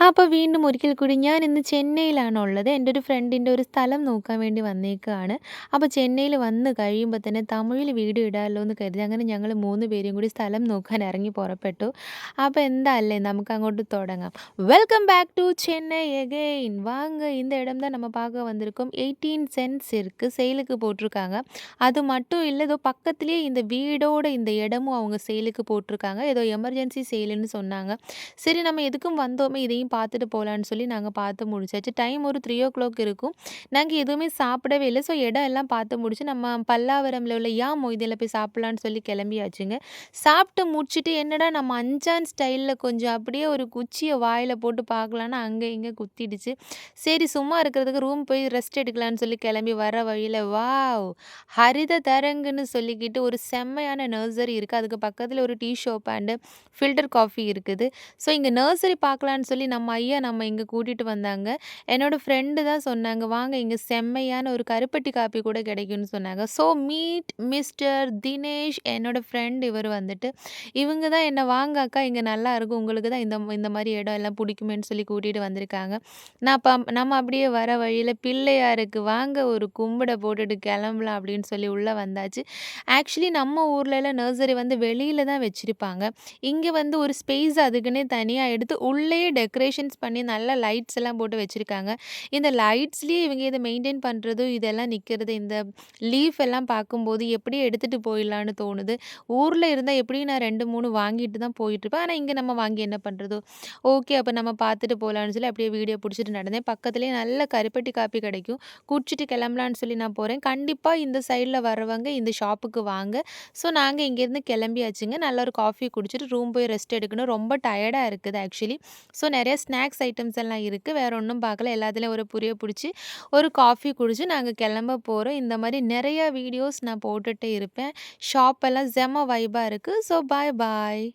അപ്പോൾ വീണ്ടും ഒരിക്കൽ കൂടി ഞാൻ ഇന്ന് ചെന്നൈയിലാണുള്ളത്. എൻ്റെ ഒരു ഫ്രണ്ടിൻ്റെ ഒരു സ്ഥലം നോക്കാൻ വേണ്ടി വന്നേക്കാണ്. അപ്പോൾ ചെന്നൈയിൽ വന്ന് കഴിയുമ്പോൾ തന്നെ തമിഴിൽ വീഡിയോ ഇടാമല്ലോ എന്ന് കരുതി അങ്ങനെ ഞങ്ങൾ 3 പേരും കൂടി സ്ഥലം നോക്കാൻ ഇറങ്ങി പുറപ്പെട്ടു. അപ്പോൾ എന്താ அല്ലേ நமக்கு അങ്ങോട്ട് தொடങ്ങாம். Welcome back to Chennai again. வாங்க இந்த இடம் தான் நம்ம பார்க்க வந்திருக்கோம். 18 சென்ட்ஸ் இருக்கு. சேலுக்கு போட்டிருக்காங்க. அது மட்டும் இல்ல, ஏதோ பக்கத்திலேயே இந்த வீடோட இந்த இடமும் அவங்க சேலுக்கு போட்டிருக்காங்க. ஏதோ எமர்ஜென்சி சேலுன்னு சொன்னாங்க. சரி நம்ம எதுக்கும் வந்தோமே இதையும் பார்த்துட்டு போகலான்னு சொல்லி நாங்கள் பார்த்து முடிச்சாச்சு. டைம் ஒரு 3:00 இருக்கும். நாங்கள் எதுவுமே சாப்பிடவே இல்லை. ஸோ இடம் எல்லாம் பார்த்து முடிச்சு நம்ம பல்லாவரம்ல உள்ள மொய்தியில் போய் சாப்பிட்லான்னு சொல்லி கிளம்பியாச்சுங்க. சாப்பிட்டு முடிச்சுட்டு என்னடா நம்ம அஞ்சான் ஸ்டைலில் கொஞ்சம் அப்படியே ஒரு குச்சியை வாயில் போட்டு பார்க்கலான்னு அங்கே இங்கே குத்திடுச்சு. சரி சும்மா இருக்கிறதுக்கு ரூம் போய் ரெஸ்ட் எடுக்கலான்னு சொல்லி கிளம்பி வர வழியில் வாவ் ஹரித தரங்குன்னு சொல்லிக்கிட்டு ஒரு செம்மையான நர்சரி இருக்குது. அதுக்கு பக்கத்தில் ஒரு tea shop and filter coffee இருக்குது. ஸோ இங்கே நர்சரி பார்க்கலான்னு சொல்லி நம்ம ஐயா நம்ம இங்கே கூட்டிகிட்டு வந்தாங்க. என்னோடய ஃப்ரெண்டு தான் சொன்னாங்க, வாங்க இங்கே செம்மையான ஒரு கருப்பட்டி காப்பி கூட கிடைக்கும்னு சொன்னாங்க. ஸோ மீட் மிஸ்டர் தினேஷ் என்னோடய ஃப்ரெண்ட் இவர் வந்துட்டு இவங்க தான் என்ன வாங்க அக்கா இங்கே நல்லா இருக்கும், உங்களுக்கு தான் இந்த மாதிரி இடம் எல்லாம் பிடிக்குமேன்னு சொல்லி கூட்டிகிட்டு வந்திருக்காங்க. நம்ம அப்படியே வர வழியில் பிள்ளையாருக்கு வாங்க ஒரு கும்பிட போட்டுட்டு கிளம்பலாம் அப்படின்னு சொல்லி உள்ளே வந்தாச்சு. ஆக்சுவலி நம்ம ஊர்லலாம் நர்சரி வந்து வெளியில் தான் வச்சுருப்பாங்க. இங்கே வந்து ஒரு ஸ்பேஸ் அதுக்குன்னே தனியாக எடுத்து உள்ளேயே டெக்கரேஷன்ஸ் பண்ணி நல்லா லைட்ஸ் எல்லாம் போட்டு வச்சுருக்காங்க. இந்த லைட்ஸ்லேயே இவங்க இதை மெயின்டைன் பண்ணுறது இதெல்லாம் நிற்கிறது இந்த லீஃப் எல்லாம் பார்க்கும்போது எப்படியே எடுத்துகிட்டு போயிடலான்னு தோணுது. ஊரில் இருந்தால் எப்படியும் நான் 2, 3 வாங்கிட்டு தான் போயிட்டுருப்பேன். ஆனால் இங்கே நம்ம வாங்கி என்ன பண்ணுறது? ஓகே அப்போ நம்ம பார்த்துட்டு போகலான்னு சொல்லி அப்படியே வீடியோ பிடிச்சிட்டு நடந்தேன். பக்கத்துலேயே நல்ல கருப்பட்டி காப்பி கிடைக்கும். குடிச்சிட்டு கிளம்பலான்னு சொல்லி நான் போகிறேன். கண்டிப்பாக இந்த சைடில் வரவங்க இந்த ஷாப்புக்கு வாங்க. ஸோ நாங்கள் இங்கேருந்து கிளம்பியாச்சுங்க. நல்ல ஒரு காஃபி குடிச்சிட்டு ரூம் போய் ரெஸ்ட் எடுக்கணும். ரொம்ப டயர்டாக இருக்குது ஆக்சுவலி. ஸோ நிறைய ஸ்நாக்ஸ் ஐட்டம்ஸ் எல்லாம் இருக்குது. வேறு ஒன்றும் பார்க்கல. எல்லாத்துலேயும் ஒரு புரிய பிடிச்சி ஒரு காஃபி குடிச்சு நாங்கள் கிளம்ப போகிறோம். இந்த மாதிரி நிறைய வீடியோஸ் நான் போட்டுகிட்டே இருப்பேன். ஷாப்பெல்லாம் செம வைபாக இருக்குது. ஸோ பாய் பாய்.